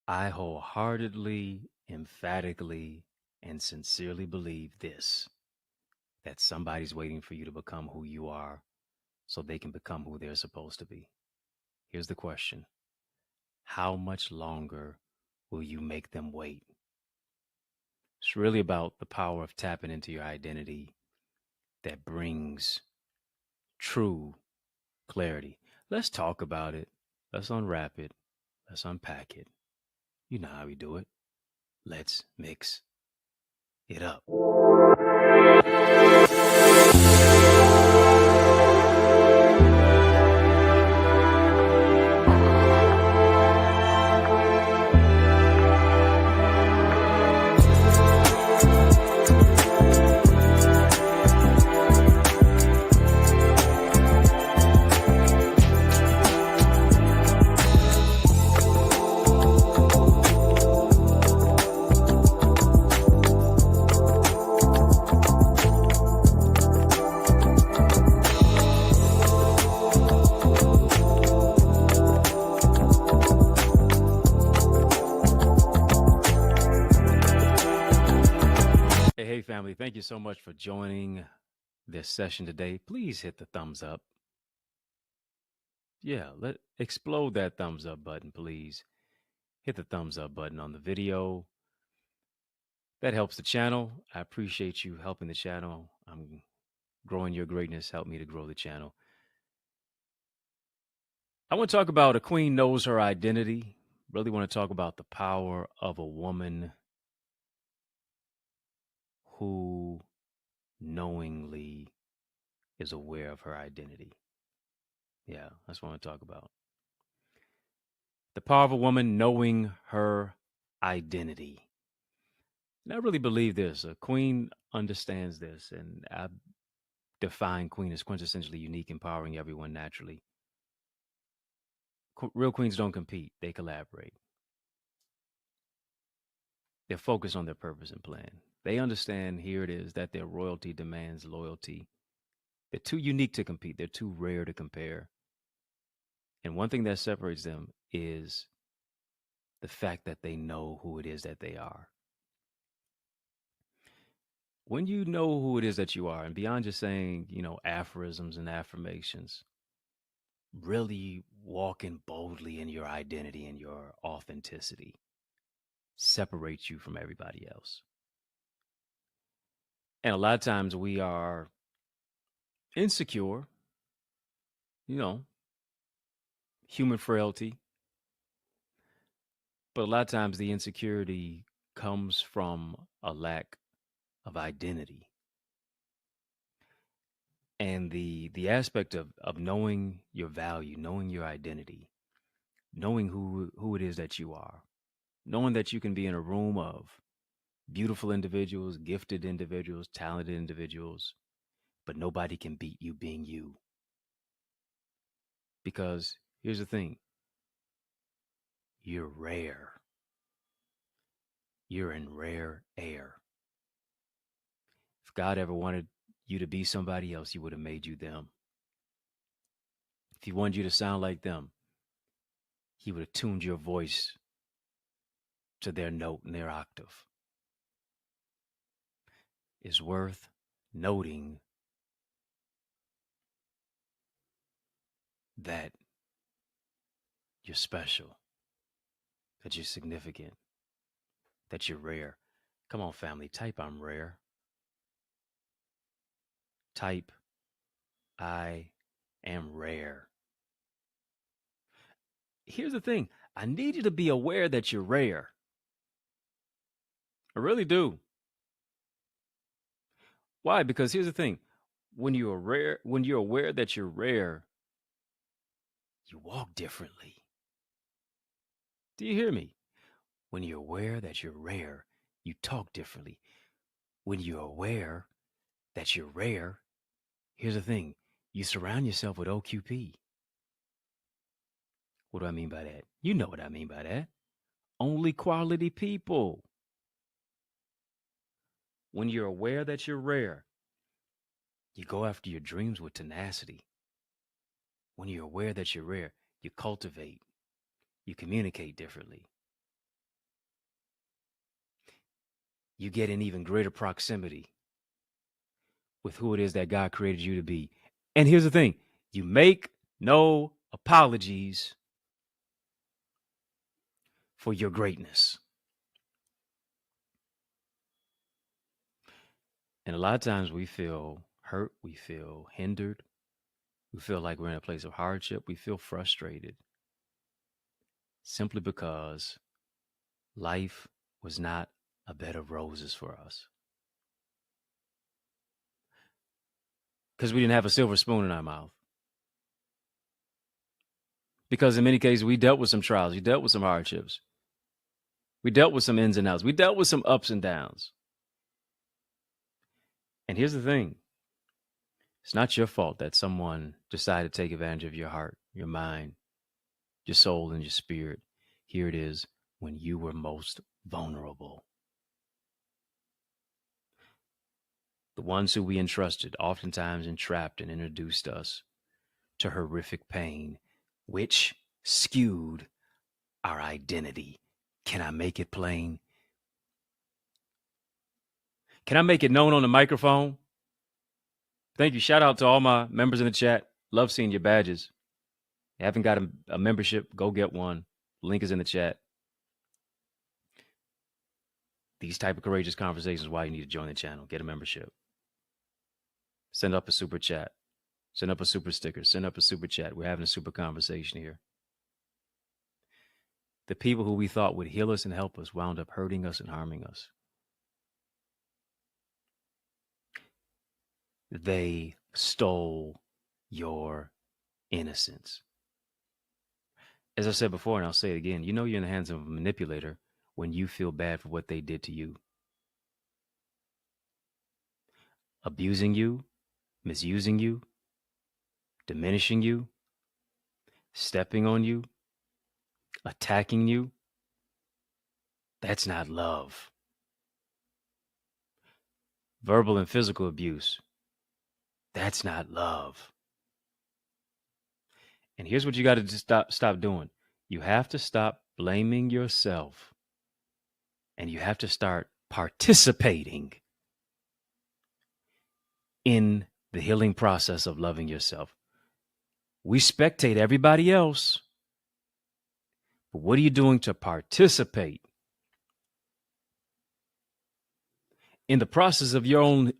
I wholeheartedly, emphatically, and sincerely believe this, that somebody's waiting for you to become who you are so they can become who they're supposed to be. Here's the question: how much longer will you make them wait? It's really about the power of tapping into your identity that brings true clarity. Let's talk about it. Let's unwrap it. Let's unpack it. You know how we do it. Let's mix it up. Hey, family, thank you so much for joining this session today. Please hit the thumbs up. Yeah, let explode that thumbs up button, please. Hit the thumbs up button on the video. That helps the channel. I appreciate you helping the channel. I'm growing your greatness. Help me to grow the channel. I want to talk about a queen knows her identity. Really want to talk about the power of a woman who knowingly is aware of her identity. Yeah, that's what I want to talk about. The power of a woman knowing her identity. And I really believe this. A queen understands this, and I define queen as quintessentially unique, empowering everyone naturally. Real queens don't compete, they collaborate. They're focused on their purpose and plan. They understand here it is that their royalty demands loyalty. They're too unique to compete, they're too rare to compare. And one thing that separates them is the fact that they know who it is that they are. When you know who it is that you are, and beyond just saying, aphorisms and affirmations, really walking boldly in your identity and your authenticity separates you from everybody else. And a lot of times we are insecure, you know, human frailty, but a lot of times the insecurity comes from a lack of identity. And the aspect of knowing your value, knowing your identity, knowing who it is that you are, knowing that you can be in a room of beautiful individuals, gifted individuals, talented individuals, but nobody can beat you being you. Because here's the thing: you're rare. You're in rare air. If God ever wanted you to be somebody else, He would have made you them. If He wanted you to sound like them, He would have tuned your voice to their note and their octave. It's worth noting that you're special, that you're significant, that you're rare. Come on, family, type I'm rare. Type I am rare. Here's the thing: I need you to be aware that you're rare. I really do. Why? Because here's the thing: when you're aware that you're rare, you walk differently. Do you hear me? When you're aware that you're rare, you talk differently. When you're aware that you're rare, here's the thing: you surround yourself with OQP. What do I mean by that? You know what I mean by that. Only quality people. When you're aware that you're rare, you go after your dreams with tenacity. When you're aware that you're rare, you cultivate, you communicate differently. you get in even greater proximity with who it is that God created you to be. And here's the thing, you make no apologies for your greatness. And a lot of times we feel hurt, we feel hindered, we feel like we're in a place of hardship, we feel frustrated simply because life was not a bed of roses for us. Because we didn't have a silver spoon in our mouth. Because in many cases, we dealt with some trials, we dealt with some hardships, we dealt with some ins and outs, we dealt with some ups and downs. And here's the thing, it's not your fault that someone decided to take advantage of your heart, your mind, your soul, and your spirit. Here it is when you were most vulnerable. The ones who we entrusted oftentimes entrapped and introduced us to horrific pain, which skewed our identity. Can I make it plain? Can I make it known on the microphone? Thank you. Shout out to all my members in the chat. Love seeing your badges. If you haven't got a membership, go get one. Link is in the chat. These type of courageous conversations is why you need to join the channel. Get a membership. Send up a super chat. Send up a super sticker. Send up a super chat. We're having a super conversation here. The people who we thought would heal us and help us wound up hurting us and harming us. They stole your innocence. As I said before, and I'll say it again, you know you're in the hands of a manipulator when you feel bad for what they did to you. Abusing you, misusing you, diminishing you, stepping on you, attacking you. That's not love. Verbal and physical abuse. That's not love. And here's what you got to stop doing. You have to stop blaming yourself. And you have to start participating in the healing process of loving yourself. We spectate everybody else. But what are you doing to participate in the process of your own,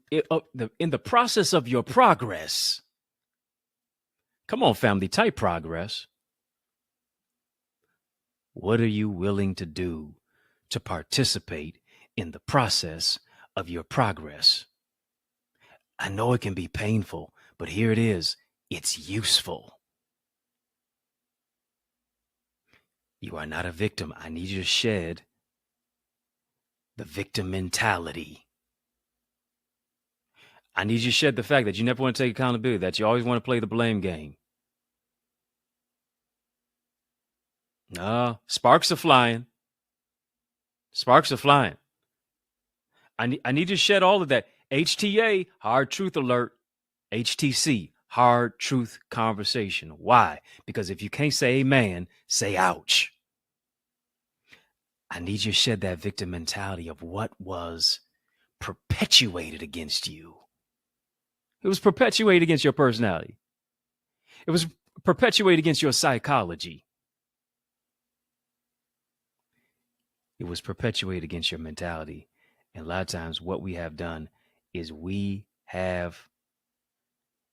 in the process of your progress? Come on, family, type progress. What are you willing to do to participate in the process of your progress? I know it can be painful, but here it is. It's useful. You are not a victim. I need you to shed the victim mentality. I need you to shed the fact that you never want to take accountability, that you always want to play the blame game. Sparks are flying. Sparks are flying. I need you to shed all of that. HTA, hard truth alert. HTC, hard truth conversation. Why? Because if you can't say amen, say ouch. I need you to shed that victim mentality of what was perpetuated against you. It was perpetuated against your personality. It was perpetuated against your psychology. It was perpetuated against your mentality. And a lot of times what we have done is we have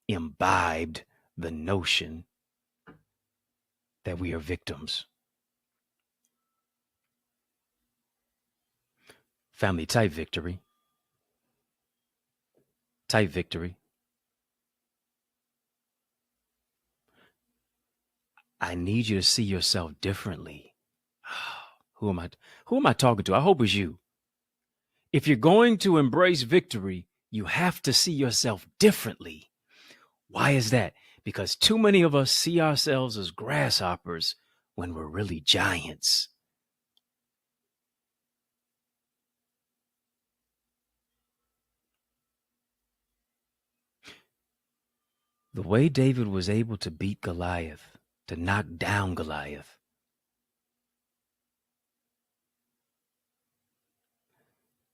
imbibed the notion that we are victims. Family, type victory. Type victory. I need you to see yourself differently. Who am I talking to? I hope it's you. If you're going to embrace victory, you have to see yourself differently. Why is that? Because too many of us see ourselves as grasshoppers when we're really giants. The way David was able to beat Goliath, to knock down Goliath,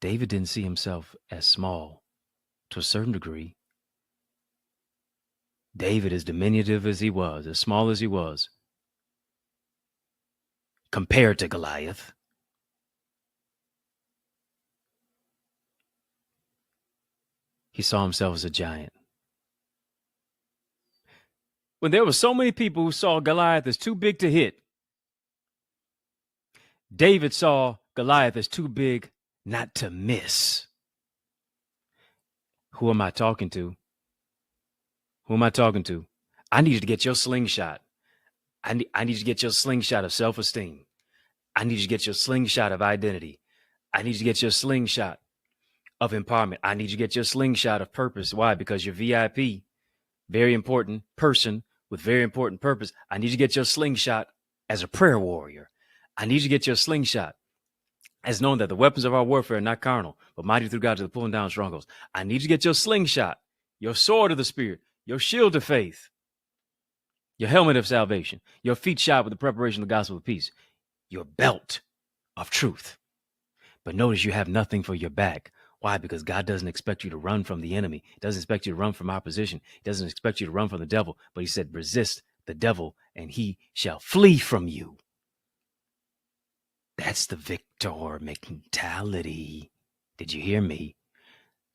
David didn't see himself as small to a certain degree. David, as diminutive as he was, as small as he was, compared to Goliath, he saw himself as a giant. When there were so many people who saw Goliath as too big to hit, David saw Goliath as too big not to miss. Who am I talking to? Who am I talking to? I need you to get your slingshot. I need you to get your slingshot of self-esteem. I need you to get your slingshot of identity. I need you to get your slingshot of empowerment. I need you to get your slingshot of purpose. Why? Because you're VIP, very important person with very important purpose. I need you to get your slingshot as a prayer warrior. I need you to get your slingshot as knowing that the weapons of our warfare are not carnal, but mighty through God to the pulling down strongholds. I need you to get your slingshot, your sword of the Spirit, your shield of faith, your helmet of salvation, your feet shod with the preparation of the gospel of peace, your belt of truth. But notice you have nothing for your back. Why? Because God doesn't expect you to run from the enemy. He doesn't expect you to run from opposition. He doesn't expect you to run from the devil. But he said, resist the devil and he shall flee from you. That's the victor mentality. Did you hear me?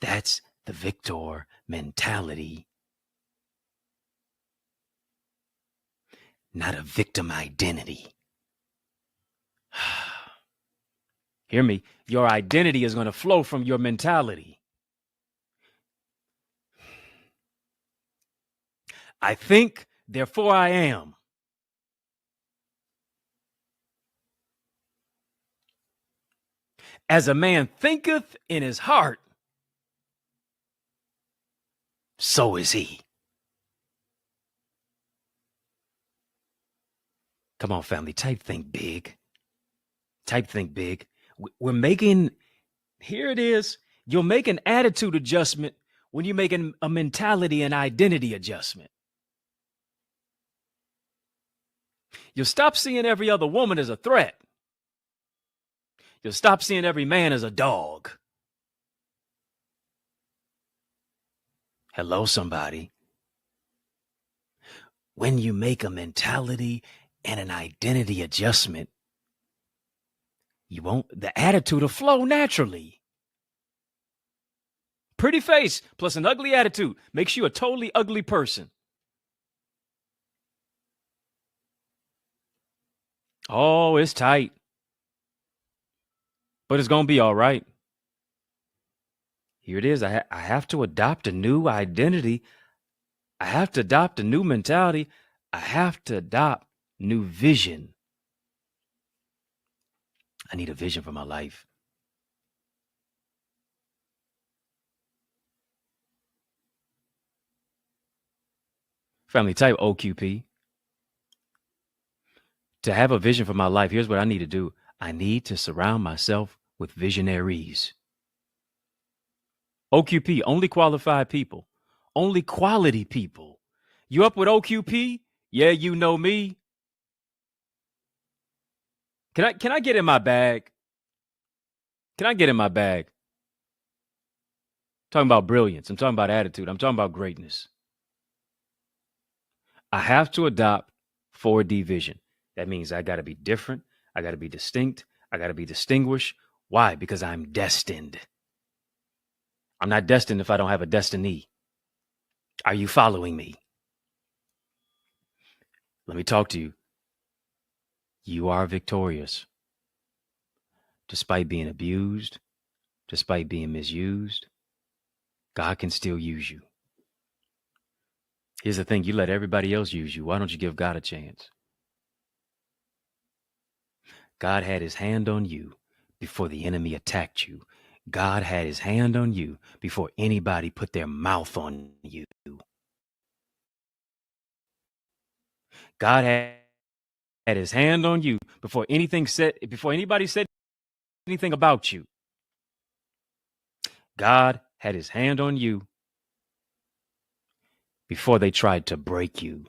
That's the victor mentality. Not a victim identity. Hear me. Your identity is going to flow from your mentality. I think, therefore I am. As a man thinketh in his heart, so is he. Come on, family, type think big. Type think big. We're making, here it is. You'll make an attitude adjustment when you're making a mentality and identity adjustment. You'll stop seeing every other woman as a threat. You'll stop seeing every man as a dog. Hello, somebody. When you make a mentality and an identity adjustment, the attitude will flow naturally. Pretty face plus an ugly attitude makes you a totally ugly person. Oh, it's tight. But it's going to be all right. Here it is. I have to adopt a new identity. I have to adopt a new mentality. I have to adopt new vision. I need a vision for my life. Family, type OQP. To have a vision for my life, here's what I need to do. I need to surround myself with visionaries. OQP, only qualified people, only quality people. You up with OQP? Yeah, you know me. Can I get in my bag? Can I get in my bag? I'm talking about brilliance. I'm talking about attitude. I'm talking about greatness. I have to adopt 4D vision. That means I got to be different. I got to be distinct. I got to be distinguished. Why? Because I'm destined. I'm not destined if I don't have a destiny. Are you following me? Let me talk to you. You are victorious. Despite being abused, despite being misused, God can still use you. Here's the thing. You let everybody else use you. Why don't you give God a chance? God had his hand on you before the enemy attacked you. God had his hand on you before anybody put their mouth on you. God had his hand on you before anybody said anything about you. God had his hand on you before they tried to break you.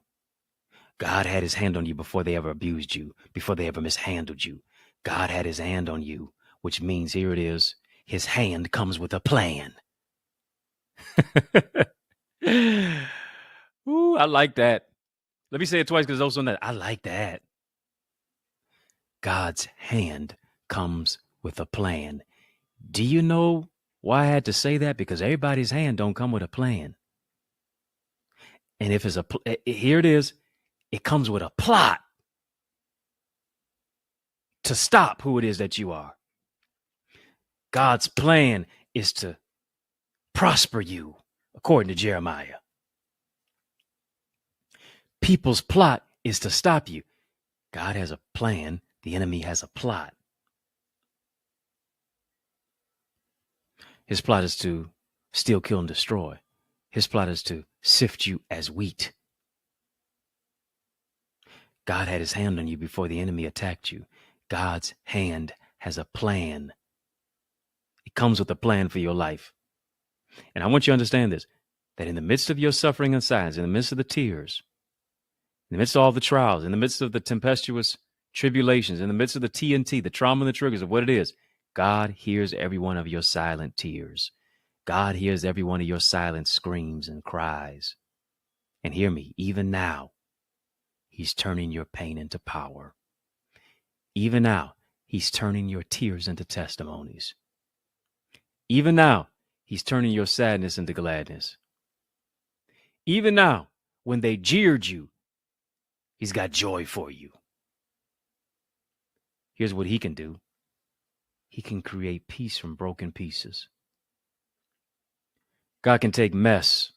God had his hand on you before they ever abused you, before they ever mishandled you. God had his hand on you, which means here it is. his hand comes with a plan. Ooh, I like that. Let me say it twice because those on that. I like that. God's hand comes with a plan. Do you know why I had to say that? Because everybody's hand don't come with a plan. And if it's here it is, it comes with a plot to stop who it is that you are. God's plan is to prosper you, according to Jeremiah. People's plot is to stop you. God has a plan. The enemy has a plot. His plot is to steal, kill, and destroy. His plot is to sift you as wheat. God had his hand on you before the enemy attacked you. God's hand has a plan. It comes with a plan for your life. And I want you to understand this, that in the midst of your suffering and silence, in the midst of the tears, in the midst of all the trials, in the midst of the tempestuous tribulations, in the midst of the TNT, the trauma and the triggers of what it is, God hears every one of your silent tears. God hears every one of your silent screams and cries. And hear me, even now, he's turning your pain into power. Even now, he's turning your tears into testimonies. Even now, he's turning your sadness into gladness. Even now, when they jeered you, he's got joy for you. Here's what he can do. He can create peace from broken pieces. God can take mess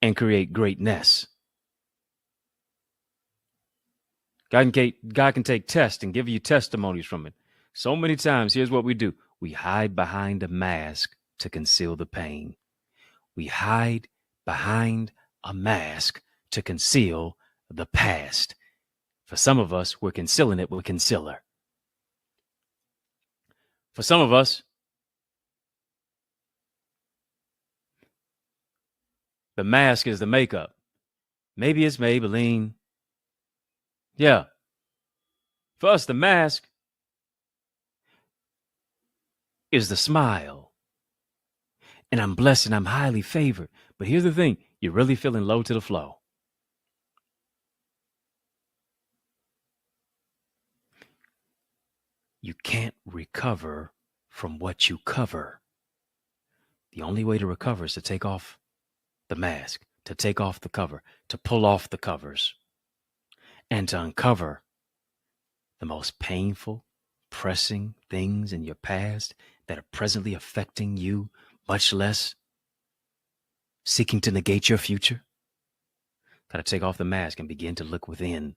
and create greatness. God can take test and give you testimonies from it. So many times, here's what we do. We hide behind a mask to conceal the pain. We hide behind a mask to conceal the past. For some of us, we're concealing it with concealer. For some of us, the mask is the makeup. Maybe it's Maybelline. Yeah. For us, the mask is the smile. And I'm blessed and I'm highly favored. But here's the thing. You're really feeling low to the flow. You can't recover from what you cover. The only way to recover is to take off the mask, to take off the cover, to pull off the covers, and to uncover the most painful, pressing things in your past that are presently affecting you, much less seeking to negate your future. Got to take off the mask and begin to look within.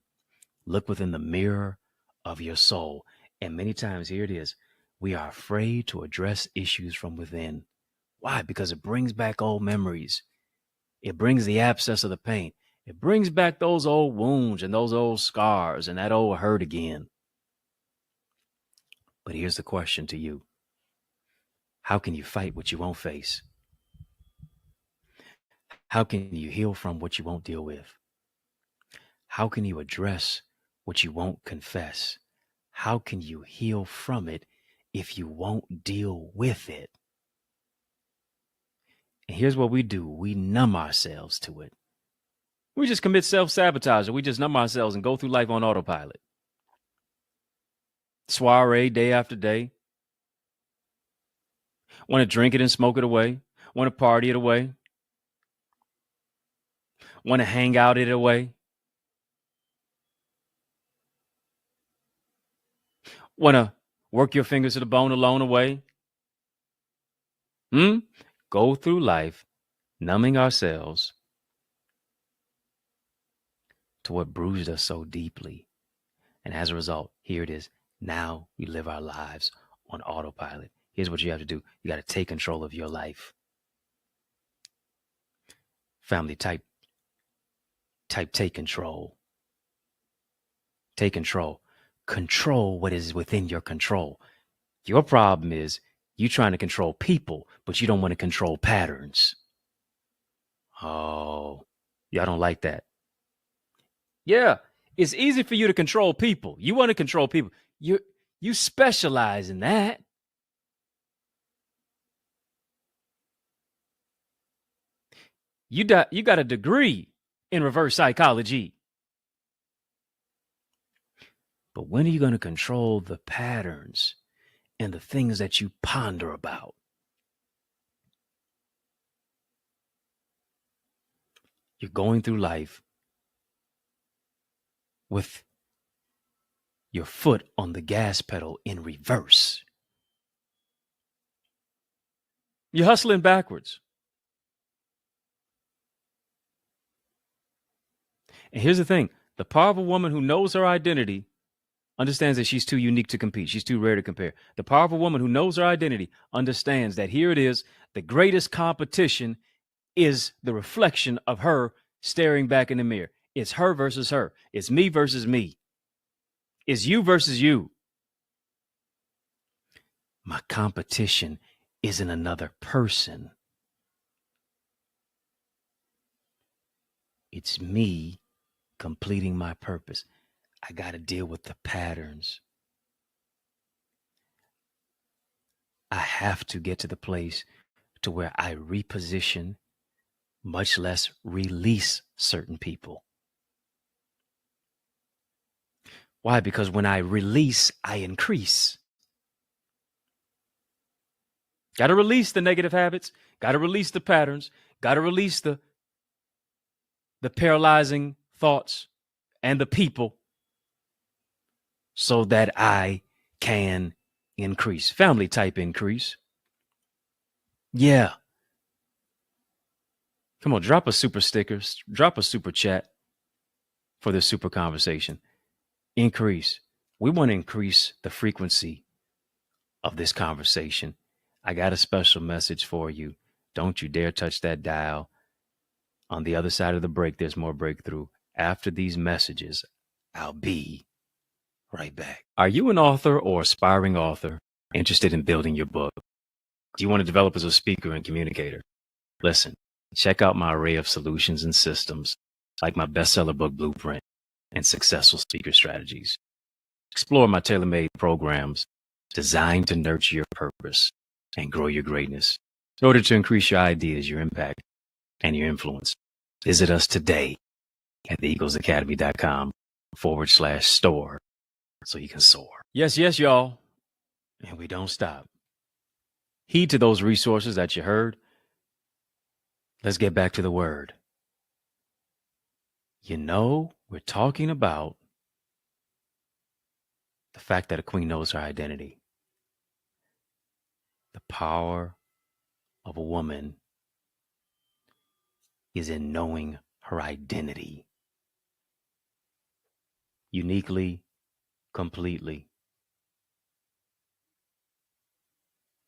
Look within the mirror of your soul. And many times, here it is, we are afraid to address issues from within. Why? Because it brings back old memories. It brings the abscess of the pain. It brings back those old wounds and those old scars and that old hurt again. But here's the question to you. How can you fight what you won't face? How can you heal from what you won't deal with? How can you address what you won't confess? How can you heal from it if you won't deal with it? And here's what we do. We numb ourselves to it. We just commit self-sabotage. We just numb ourselves and go through life on autopilot. Soiree day after day. Want to drink it and smoke it away. Want to party it away. Want to hang out it away. Want to work your fingers to the bone alone away. Go through life numbing ourselves to what bruised us so deeply. And as a result, here it is. Now we live our lives on autopilot. Here's what you have to do. You got to take control of your life. Family, type take control. Take control. Control what is within your control. Your problem is you trying to control people, but you don't want to control patterns. Oh, y'all don't like that. Yeah, it's easy for you to control people. You want to control people. You specialize in that. You got a degree in reverse psychology. But when are you going to control the patterns and the things that you ponder about? You're going through life with your foot on the gas pedal in reverse. You're hustling backwards. And here's the thing. The powerful woman who knows her identity understands that she's too unique to compete. She's too rare to compare. The powerful woman who knows her identity understands that here it is. The greatest competition is the reflection of her staring back in the mirror. It's her versus her. It's me versus me. It's you versus you. My competition isn't another person. It's me completing my purpose. I got to deal with the patterns. I have to get to the place to where I reposition, much less release certain people. Why? Because when I release, I increase. Got to release the negative habits. Got to release the patterns. Got to release the paralyzing thoughts and the people so that I can increase. Family type increase. Yeah. Come on, drop a super sticker, drop a super chat for this super conversation. Increase. We want to increase the frequency of this conversation. I got a special message for you. Don't you dare touch that dial. On the other side of the break, there's more breakthrough. After these messages, I'll be right back. Are you an author or aspiring author interested in building your book? Do you want to develop as a speaker and communicator? Listen, check out my array of solutions and systems, like my bestseller book blueprint and successful speaker strategies. Explore my tailor-made programs designed to nurture your purpose and grow your greatness in order to increase your ideas, your impact, and your influence. Visit us today at theeaglesacademy.com/store so you can soar. Yes, y'all. And we don't stop. Heed to those resources that you heard. Let's get back to the word. You know, we're talking about the fact that a queen knows her identity. The power of a woman is in knowing her identity. Uniquely, completely.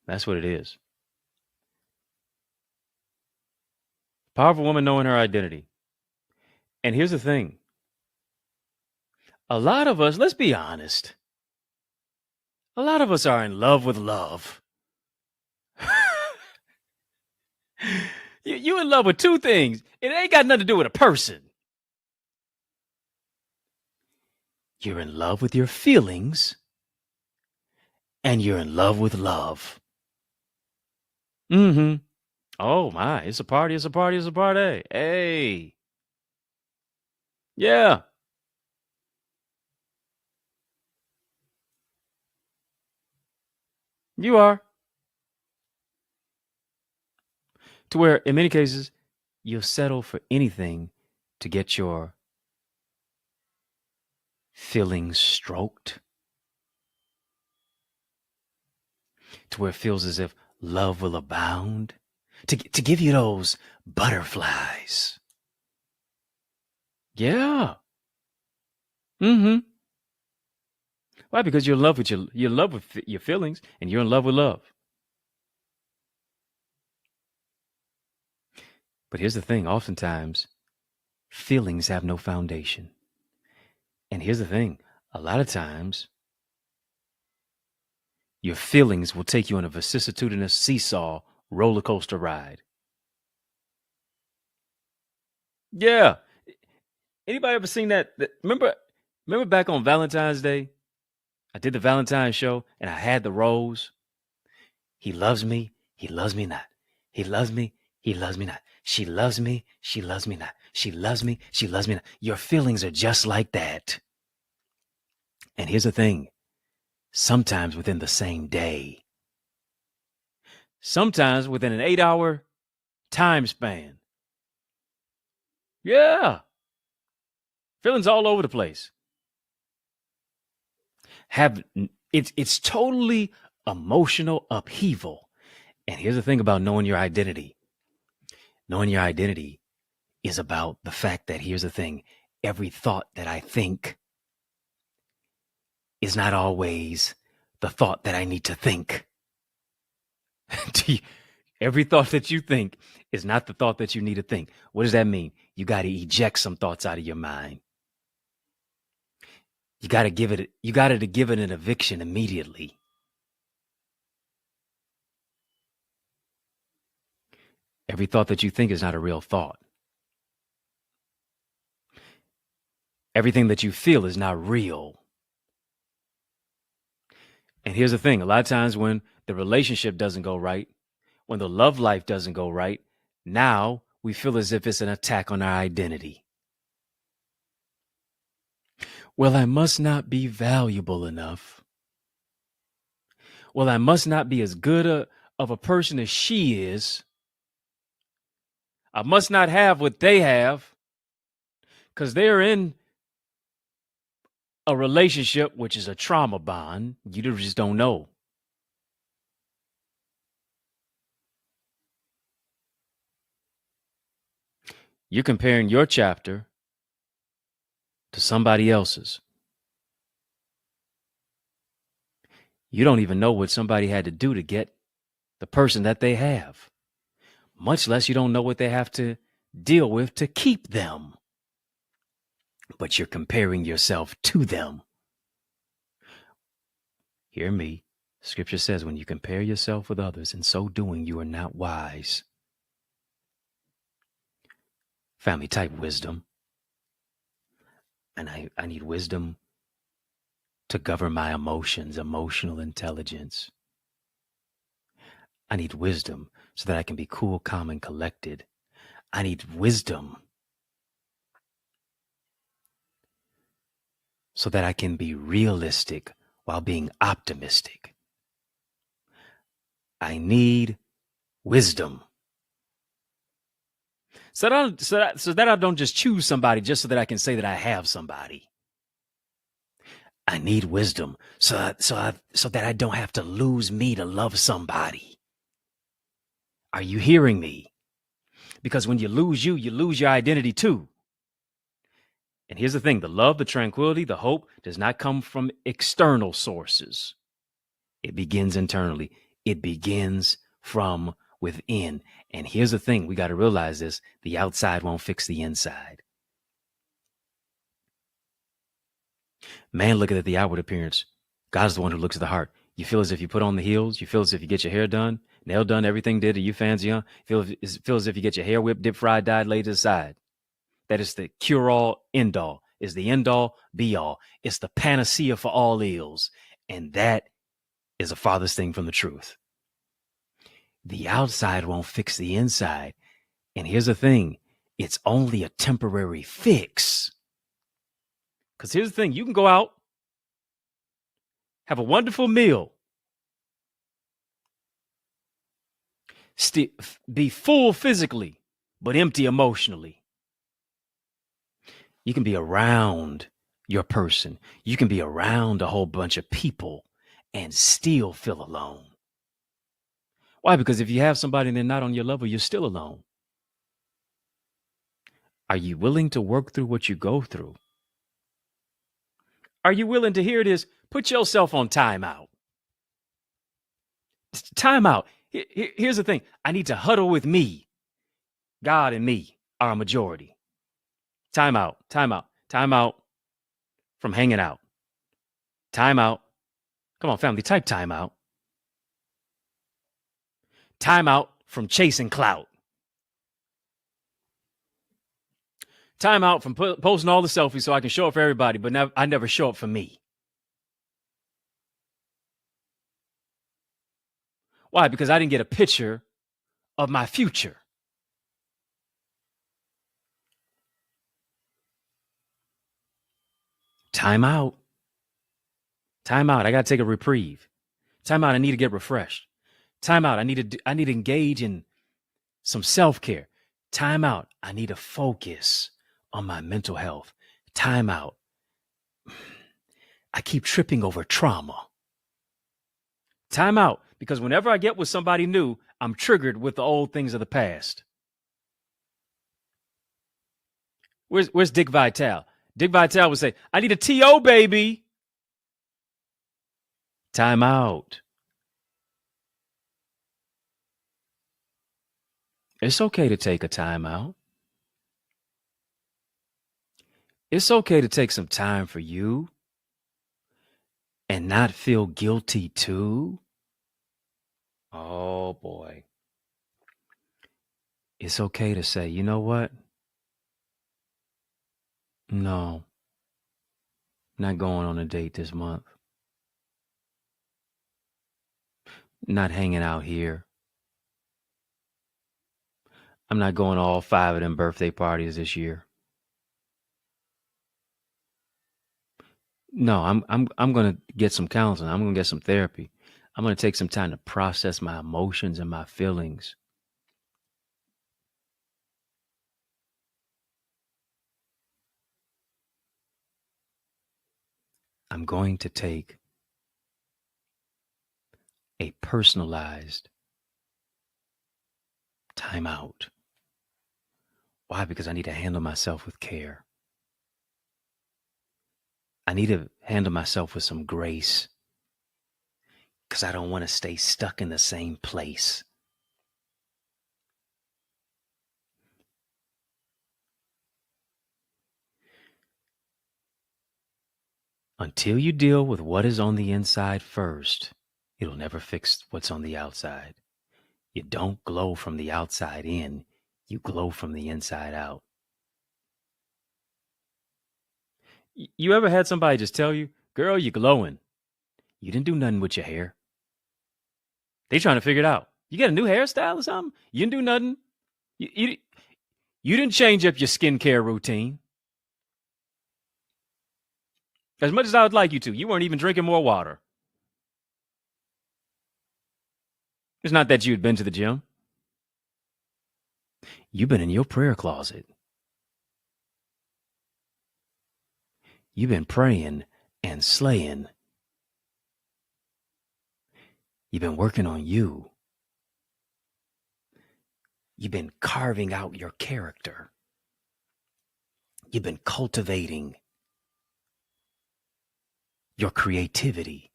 That's what it is. Powerful woman knowing her identity. And here's the thing. A lot of us, let's be honest, a lot of us are in love with love. You in love with two things. It ain't got nothing to do with a person. You're in love with your feelings, and you're in love with love. Oh my, it's a party, it's a party, it's a party. Hey. Yeah. You are. To where, in many cases, you'll settle for anything to get your feelings stroked. To where it feels as if love will abound. To give you those butterflies. Yeah. Why? Because you're in love with you're in love with your feelings, and you're in love with love. But here's the thing, oftentimes, feelings have no foundation. And here's the thing, a lot of times, your feelings will take you on a vicissitudinous seesaw roller coaster ride. Yeah. Anybody ever seen that? Remember back on Valentine's Day? I did the Valentine's show and I had the rose. He loves me not. He loves me He loves me not. She loves me. She loves me not. She loves me. She loves me not. Your feelings are just like that. And here's the thing. Sometimes within the same day. Sometimes within an 8-hour time span. Yeah. Feelings all over the place. It's totally emotional upheaval. And here's the thing about knowing your identity. Knowing your identity is about the fact that here's the thing. Every thought that I think is not always the thought that I need to think. Every thought that you think is not the thought that you need to think. What does that mean? You got to eject some thoughts out of your mind. You got to give it an eviction immediately. Every thought that you think is not a real thought. Everything that you feel is not real. And here's the thing. A lot of times when the relationship doesn't go right, when the love life doesn't go right, now we feel as if it's an attack on our identity. Well, I must not be valuable enough. Well, I must not be as good of a person as she is. I must not have what they have because they're in a relationship, which is a trauma bond. You just don't know. You're comparing your chapter to somebody else's. You don't even know what somebody had to do to get the person that they have, much less you don't know what they have to deal with to keep them. But you're comparing yourself to them. Hear me. Scripture says when you compare yourself with others, in so doing, you are not wise. Family, type wisdom. And I need wisdom to govern my emotions, emotional intelligence. I need wisdom so that I can be cool, calm, and collected. I need wisdom so that I can be realistic while being optimistic. I need wisdom. So that I don't just choose somebody just so that I can say that I have somebody. I need wisdom so that I don't have to lose me to love somebody. Are you hearing me? Because when you lose your identity too. And here's the thing, the love, the tranquility, the hope does not come from external sources. It begins internally. It begins from within. And here's the thing, we got to realize this, the outside won't fix the inside. Man looking at the outward appearance. God's the one who looks at the heart. You feel as if you put on the heels. You feel as if you get your hair done, nail done, everything did. Are you fancy, huh? Feel as if you get your hair whipped, dip, fried, dyed, laid to the side. That is the cure-all, end-all. Is the end-all, be-all. It's the panacea for all ills. And that is a farthest thing from the truth. The outside won't fix the inside. And here's the thing. It's only a temporary fix. Because here's the thing. You can go out, have a wonderful meal, be full physically, but empty emotionally. You can be around your person. You can be around a whole bunch of people and still feel alone. Why? Because if you have somebody and they're not on your level, you're still alone. Are you willing to work through what you go through? Are you willing to hear this? Put yourself on timeout. Timeout. Here's the thing. I need to huddle with me. God and me are a majority. Timeout. Timeout. Timeout from hanging out. Timeout. Come on, family, type timeout. Timeout from chasing clout. Timeout from posting all the selfies so I can show up for everybody, but I never show up for me. Why? Because I didn't get a picture of my future. Time out. Time out. I got to take a reprieve. Time out. I need to get refreshed. Time out. I need to engage in some self-care. Time out. I need to focus on my mental health. Time out. I keep tripping over trauma. Time out, because whenever I get with somebody new, I'm triggered with the old things of the past. Where's Dick Vitale? Dick Vitale would say, I need a TO, baby. Time out. It's okay to take a time out. It's okay to take some time for you and not feel guilty too. Oh boy. It's okay to say, you know what? No, not going on a date this month. Not hanging out here. I'm not going to all 5 of them birthday parties this year. No, I'm going to get some counseling. I'm going to get some therapy. I'm going to take some time to process my emotions and my feelings. I'm going to take a personalized time out. Why? Because I need to handle myself with care. I need to handle myself with some grace, because I don't want to stay stuck in the same place. Until you deal with what is on the inside first, it'll never fix what's on the outside. You don't glow from the outside in, you glow from the inside out. You ever had somebody just tell you, girl, you're glowing. You didn't do nothing with your hair. They trying to figure it out. You got a new hairstyle or something? You didn't do nothing. You didn't change up your skincare routine. As much as I would like you to, you weren't even drinking more water. It's not that you had been to the gym. You've been in your prayer closet. You've been praying and slaying. You've been working on you. You've been carving out your character. You've been cultivating your creativity,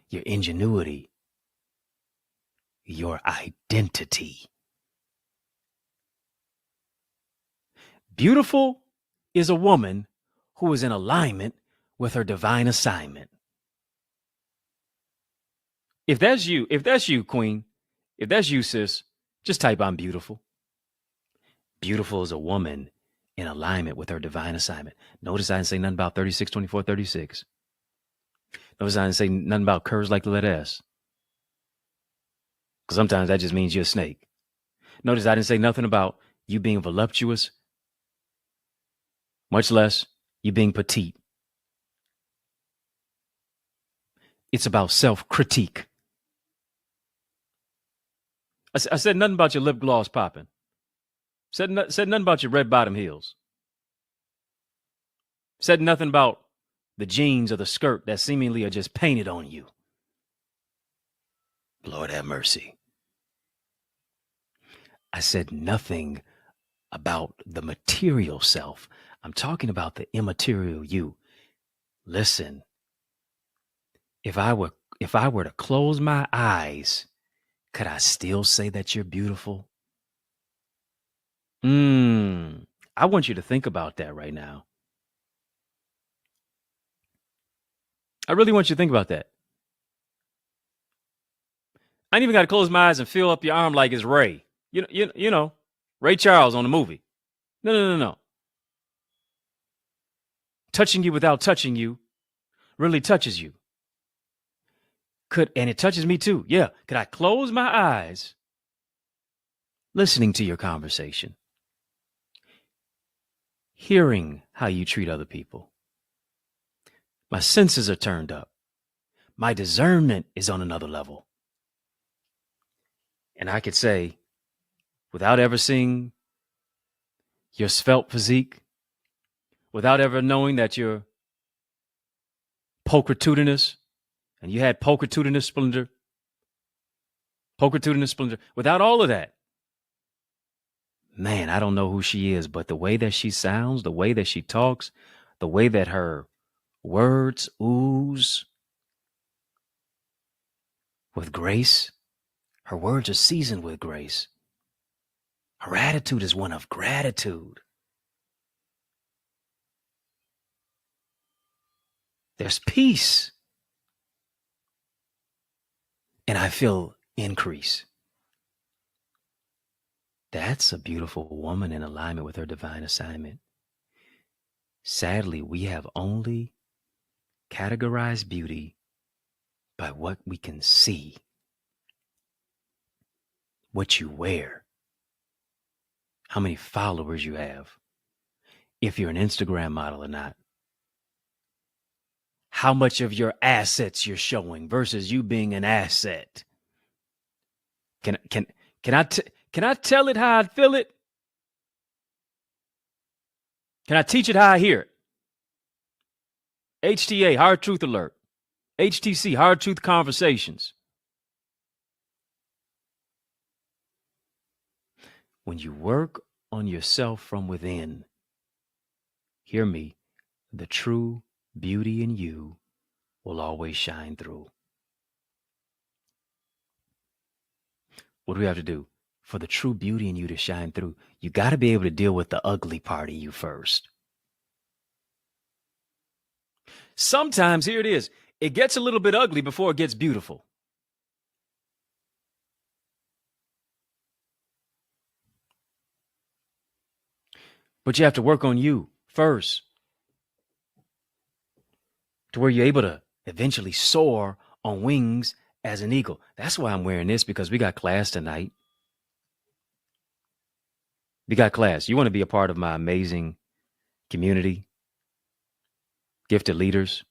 your ingenuity, your identity. Beautiful is a woman who is in alignment with her divine assignment. If that's you, queen, if that's you, sis, just type I'm beautiful. Beautiful is a woman in alignment with her divine assignment. Notice I didn't say nothing about 36, 24, 36. Notice I didn't say nothing about curves like the letter S. Because sometimes that just means you're a snake. Notice I didn't say nothing about you being voluptuous, much less you being petite. It's about self-critique. I said nothing about your lip gloss popping. Said nothing about your red bottom heels. Said nothing about the jeans or the skirt that seemingly are just painted on you. Lord have mercy. I said nothing about the material self. I'm talking about the immaterial you. Listen, if I were to close my eyes, could I still say that you're beautiful? I want you to think about that right now. I really want you to think about that. I ain't even got to close my eyes and feel up your arm like it's Ray. You know, Ray Charles on the movie. No. Touching you without touching you really touches you. And it touches me too. Yeah. Could I close my eyes listening to your conversation, hearing how you treat other people, My senses are turned up. My discernment is on another level. And I could say, without ever seeing your svelte physique, without ever knowing that you're pulchritudinous and you had pulchritudinous splendor, without all of that, man, I don't know who she is, but the way that she sounds, the way that she talks, the way that her words ooze with grace, her words are seasoned with grace. Her attitude is one of gratitude. There's peace. And I feel increase. That's a beautiful woman in alignment with her divine assignment. Sadly, we have only categorized beauty by what we can see, what you wear, how many followers you have, if you're an Instagram model or not, how much of your assets you're showing versus you being an asset. Can I tell it how I feel it? Can I teach it how I hear it? HTA, Hard Truth Alert. HTC, Hard Truth Conversations. When you work on yourself from within, hear me, the true beauty in you will always shine through. What do we have to do? For the true beauty in you to shine through, you got to be able to deal with the ugly part of you first. Sometimes, here it is, it gets a little bit ugly before it gets beautiful. But you have to work on you first to where you're able to eventually soar on wings as an eagle. That's why I'm wearing this, because we got class tonight. We got class. You want to be a part of my amazing community, gifted leaders,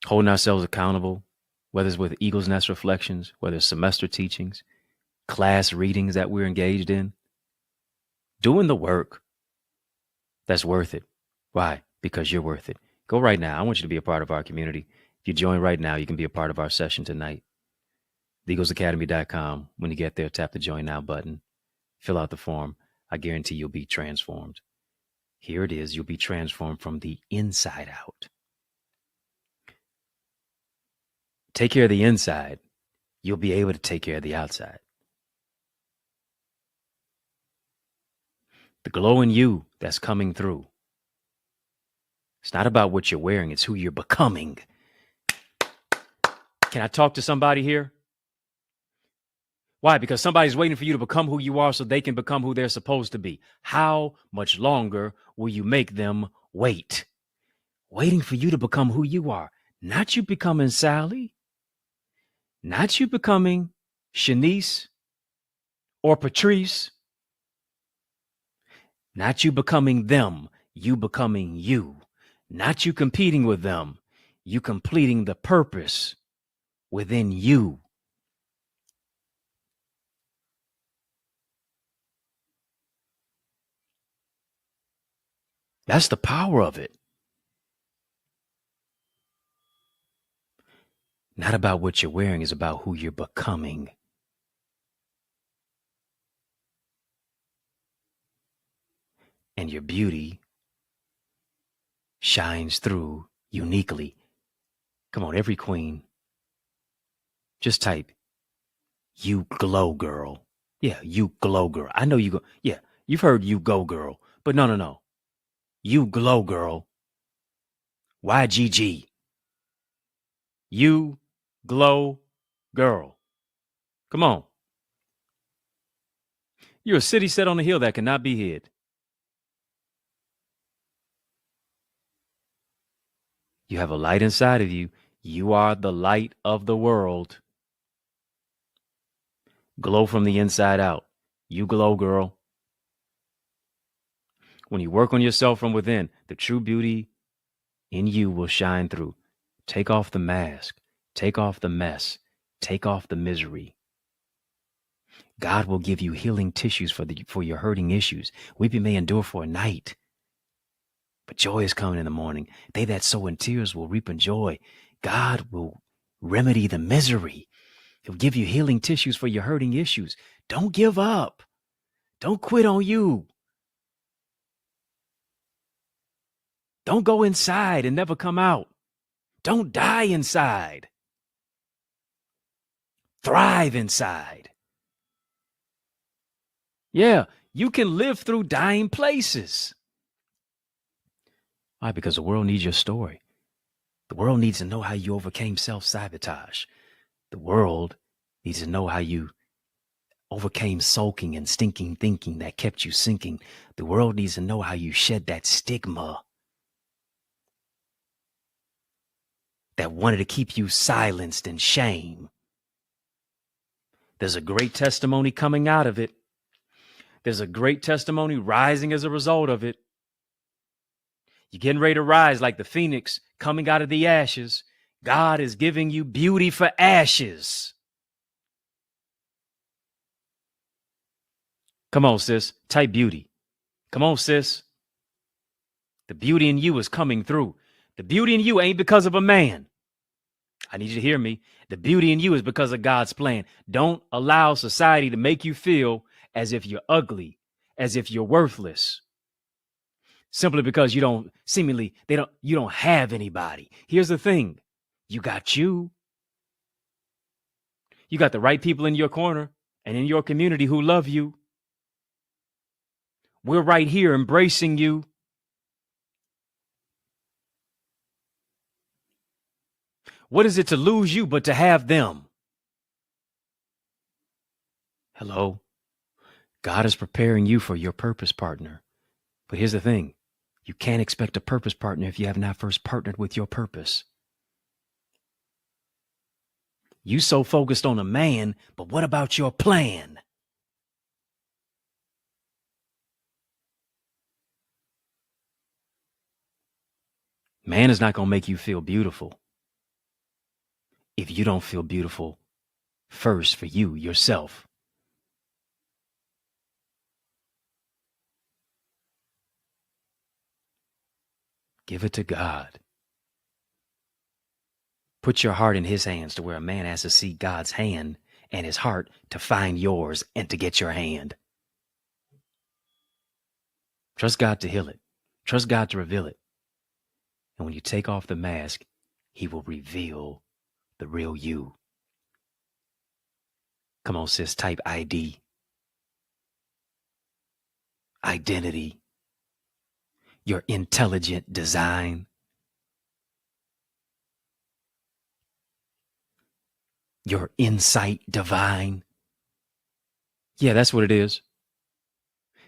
holding ourselves accountable, whether it's with Eagle's Nest Reflections, whether it's semester teachings, class readings that we're engaged in, doing the work that's worth it. Why? Because you're worth it. Go right now. I want you to be a part of our community. If you join right now, you can be a part of our session tonight. TheEaglesAcademy.com. When you get there, tap the Join Now button. Fill out the form. I guarantee you'll be transformed. Here it is. You'll be transformed from the inside out. Take care of the inside. You'll be able to take care of the outside. The glow in you that's coming through. It's not about what you're wearing. It's who you're becoming. Can I talk to somebody here? Why? Because somebody's waiting for you to become who you are so they can become who they're supposed to be. How much longer will you make them wait? Waiting for you to become who you are. Not you becoming Sally. Not you becoming Shanice or Patrice. Not you becoming them. You becoming you. Not you competing with them. You completing the purpose within you. That's the power of it. Not about what you're wearing, it's about who you're becoming. And your beauty shines through uniquely. Come on, every queen. Just type, you glow, girl. Yeah, you glow, girl. I know you go. Yeah, you've heard you go, girl. But no. You glow, girl. YGG. You glow, girl. Come on. You're a city set on a hill that cannot be hid. You have a light inside of you. You are the light of the world. Glow from the inside out. You glow, girl. When you work on yourself from within, the true beauty in you will shine through. Take off the mask. Take off the mess. Take off the misery. God will give you healing tissues for your hurting issues. Weeping may endure for a night, but joy is coming in the morning. They that sow in tears will reap in joy. God will remedy the misery. He'll give you healing tissues for your hurting issues. Don't give up. Don't quit on you. Don't go inside and never come out. Don't die inside. Thrive inside. Yeah, you can live through dying places. Why? Because the world needs your story. The world needs to know how you overcame self-sabotage. The world needs to know how you overcame sulking and stinking thinking that kept you sinking. The world needs to know how you shed that stigma that wanted to keep you silenced in shame. There's a great testimony coming out of it. There's a great testimony rising as a result of it. You're getting ready to rise like the phoenix coming out of the ashes. God is giving you beauty for ashes. Come on, sis. Type beauty. Come on, sis. The beauty in you is coming through. The beauty in you ain't because of a man. I need you to hear me. The beauty in you is because of God's plan. Don't allow society to make you feel as if you're ugly, as if you're worthless, simply because you don't have anybody. Here's the thing. You got you. You got the right people in your corner and in your community who love you. We're right here embracing you. What is it to lose you but to have them? Hello. God is preparing you for your purpose partner. But here's the thing. You can't expect a purpose partner if you have not first partnered with your purpose. You so focused on a man, but what about your plan? Man is not going to make you feel beautiful if you don't feel beautiful first for you, yourself. Give it to God. Put your heart in his hands to where a man has to see God's hand and his heart to find yours and to get your hand. Trust God to heal it. Trust God to reveal it. And when you take off the mask, he will reveal the real you. Come on, sis, type ID. Identity. Your intelligent design. Your insight divine. Yeah, that's what it is.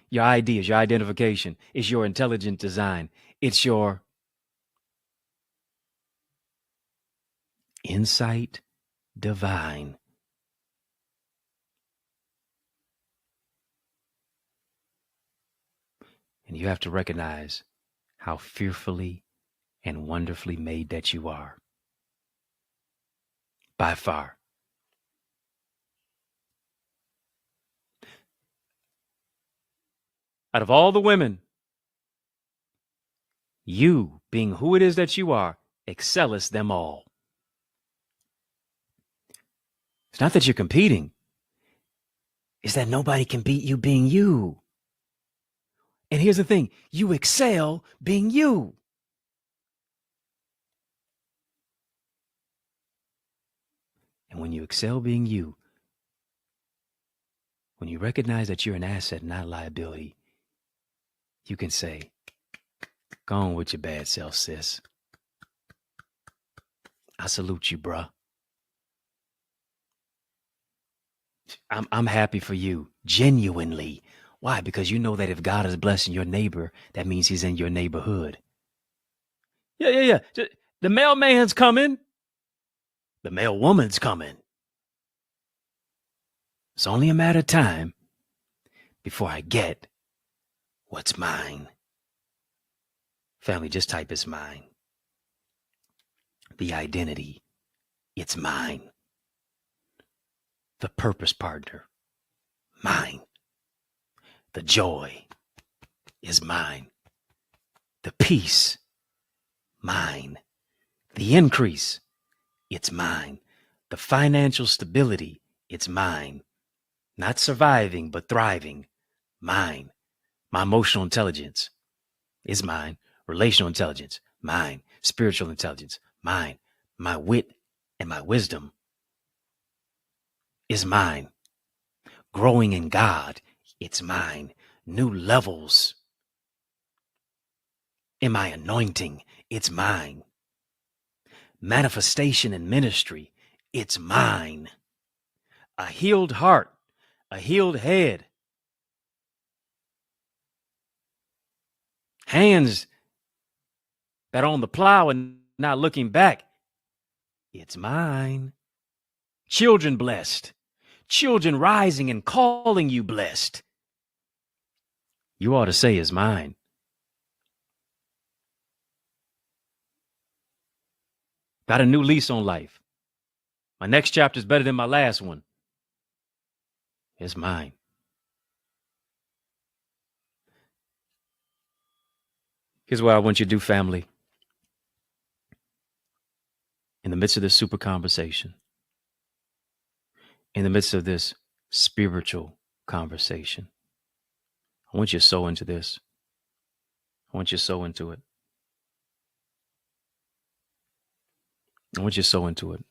Your ID is your identification. It's your intelligent design. It's your insight divine. And you have to recognize how fearfully and wonderfully made that you are. By far. Out of all the women, you, being who it is that you are, excellest them all. It's not that you're competing. It's that nobody can beat you being you. And here's the thing, you excel being you. And when you excel being you, when you recognize that you're an asset, not a liability, you can say, go on with your bad self, sis. I salute you, bruh. I'm happy for you, genuinely. Why? Because you know that if God is blessing your neighbor, that means he's in your neighborhood. Yeah. The mailman's coming. The mail woman's coming. It's only a matter of time before I get what's mine. Family, just type it's mine. The identity, it's mine. The purpose partner, mine. The joy is mine. The peace, mine. The increase, it's mine. The financial stability, it's mine. Not surviving, but thriving, mine. My emotional intelligence is mine. Relational intelligence, mine. Spiritual intelligence, mine. My wit and my wisdom is mine. Growing in God, it's mine. New levels in my anointing, it's mine. Manifestation in ministry, it's mine. A healed heart, a healed head, hands that are on the plow and not looking back, it's mine. Children blessed, children rising and calling you blessed. You ought to say it's mine. Got a new lease on life. My next chapter is better than my last one. It's mine. Here's what I want you to do, family. In the midst of this super conversation, in the midst of this spiritual conversation, I want you to sow into this. I want you to sow into it. I want you to sow into it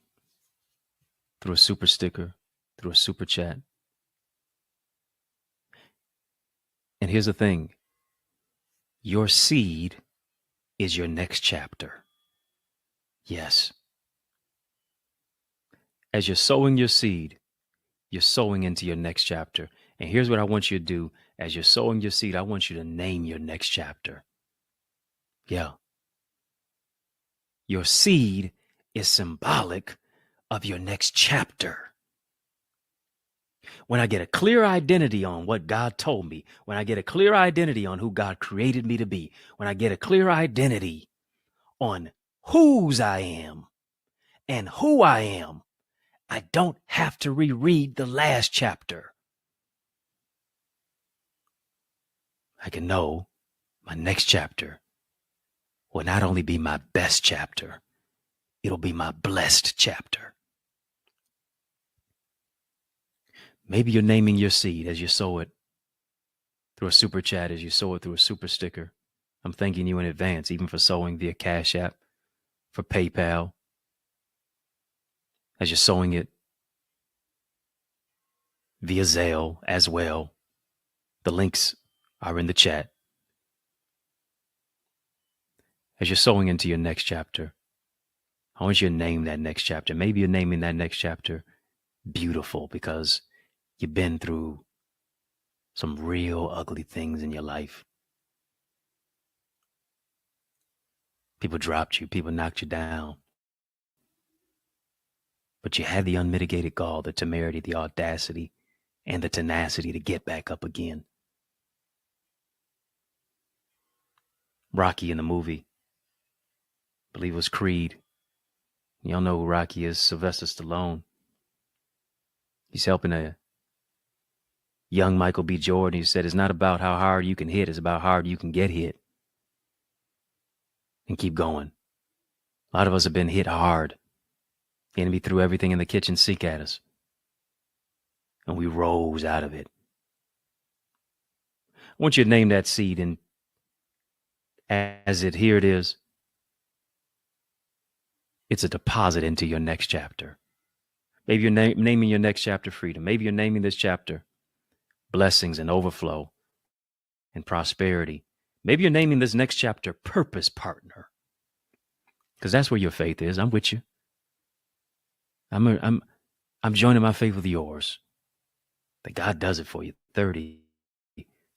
through a super sticker, through a super chat. And here's the thing. Your seed is your next chapter. Yes. As you're sowing your seed, you're sowing into your next chapter. And here's what I want you to do. As you're sowing your seed, I want you to name your next chapter. Yeah. Your seed is symbolic of your next chapter. When I get a clear identity on what God told me, when I get a clear identity on who God created me to be, when I get a clear identity on whose I am and who I am, I don't have to reread the last chapter. I can know my next chapter will not only be my best chapter, it'll be my blessed chapter. Maybe you're naming your seed as you sow it through a super chat, as you sow it through a super sticker. I'm thanking you in advance, even for sowing via Cash App, for PayPal, as you're sowing it via Zelle as well. The links are in the chat. As you're sowing into your next chapter, I want you to name that next chapter. Maybe you're naming that next chapter beautiful because you've been through some real ugly things in your life. People dropped you, people knocked you down. But you had the unmitigated gall, the temerity, the audacity, and the tenacity to get back up again. Rocky in the movie, I believe it was Creed. Y'all know who Rocky is, Sylvester Stallone. He's helping a young Michael B. Jordan. He said, it's not about how hard you can hit, it's about how hard you can get hit. And keep going. A lot of us have been hit hard. The enemy threw everything in the kitchen sink at us. And we rose out of it. I want you to name that seed, and here it is. It's a deposit into your next chapter. Maybe you're naming your next chapter freedom. Maybe you're naming this chapter blessings and overflow and prosperity. Maybe you're naming this next chapter purpose partner. Because that's where your faith is. I'm with you. I'm joining my faith with yours. That God does it for you 30,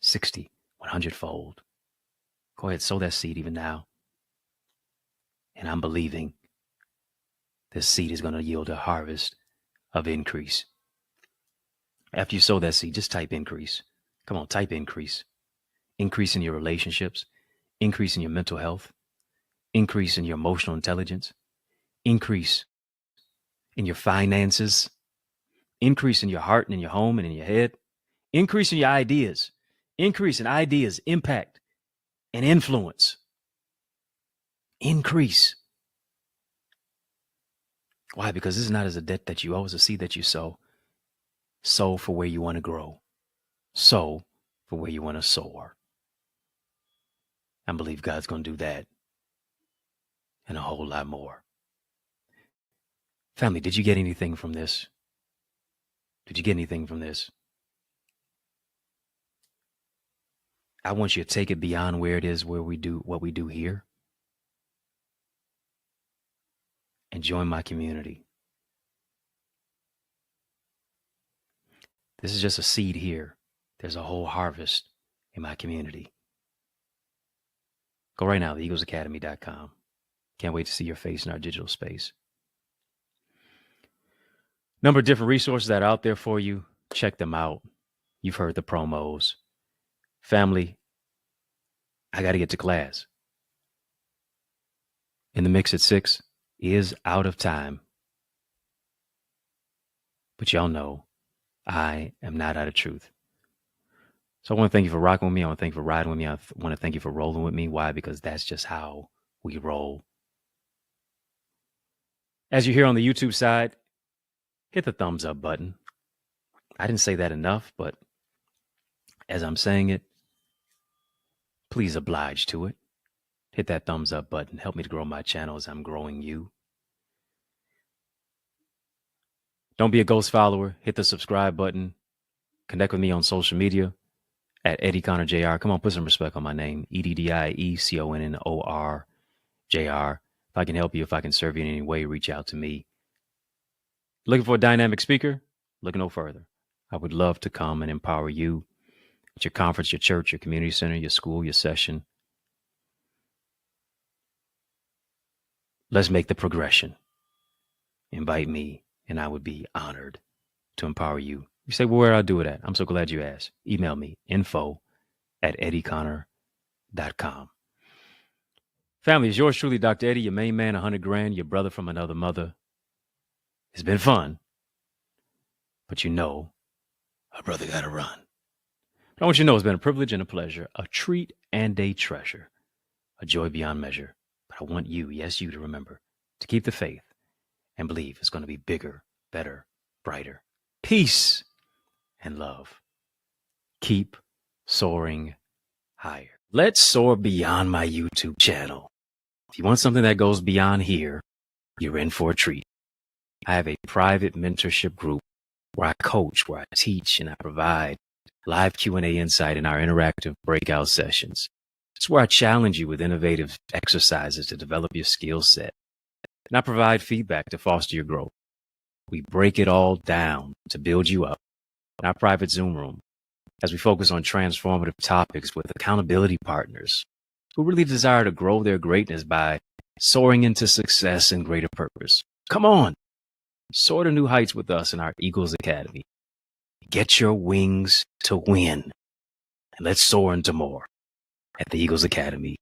60, 100-fold. Go ahead, sow that seed even now. And I'm believing this seed is going to yield a harvest of increase. After you sow that seed, just type increase. Come on, type increase. Increase in your relationships, increase in your mental health, increase in your emotional intelligence, increase in your finances, increase in your heart and in your home and in your head, increase in your ideas, increase in ideas, impact, and influence. Increase. Why? Because this is not as a debt that you owe, it's a seed that you sow. Sow for where you want to grow. Sow for where you want to soar. I believe God's going to do that and a whole lot more. Family, did you get anything from this? Did you get anything from this? I want you to take it beyond where it is, where we do what we do here, and join my community. This is just a seed here. There's a whole harvest in my community. Go right now, theeaglesacademy.com. Can't wait to see your face in our digital space. Number of different resources that are out there for you. Check them out. You've heard the promos. Family, I got to get to class. In the Mix at 6 is out of time. But y'all know I am not out of truth. So I want to thank you for rocking with me. I want to thank you for riding with me. I want to thank you for rolling with me. Why? Because that's just how we roll. As you hear on the YouTube side, hit the thumbs up button. I didn't say that enough, but as I'm saying it, please oblige to it. Hit that thumbs up button. Help me to grow my channel as I'm growing you. Don't be a ghost follower. Hit the subscribe button. Connect with me on social media at EddieConnorJr. Come on, put some respect on my name. EddieConnorJr. If I can help you, if I can serve you in any way, reach out to me. Looking for a dynamic speaker? Look no further. I would love to come and empower you at your conference, your church, your community center, your school, your session. Let's make the progression. Invite me, and I would be honored to empower you. You say, well, where do I do it at? I'm so glad you asked. Email me, info@EddieConnor.com. Family, is yours truly, Dr. Eddie, your main man, 100 grand, your brother from another mother. It's been fun, but you know, a brother got to run. But I want you to know it's been a privilege and a pleasure, a treat and a treasure, a joy beyond measure. But I want you, yes, you, to remember to keep the faith and believe it's going to be bigger, better, brighter. Peace and love. Keep soaring higher. Let's soar beyond my YouTube channel. If you want something that goes beyond here, you're in for a treat. I have a private mentorship group where I coach, where I teach, and I provide live Q&A insight in our interactive breakout sessions. It's where I challenge you with innovative exercises to develop your skill set. And I provide feedback to foster your growth. We break it all down to build you up in our private Zoom room as we focus on transformative topics with accountability partners who really desire to grow their greatness by soaring into success and greater purpose. Come on, soar to new heights with us in our Eagles Academy. Get your wings to win, and let's soar into more at the Eagles Academy.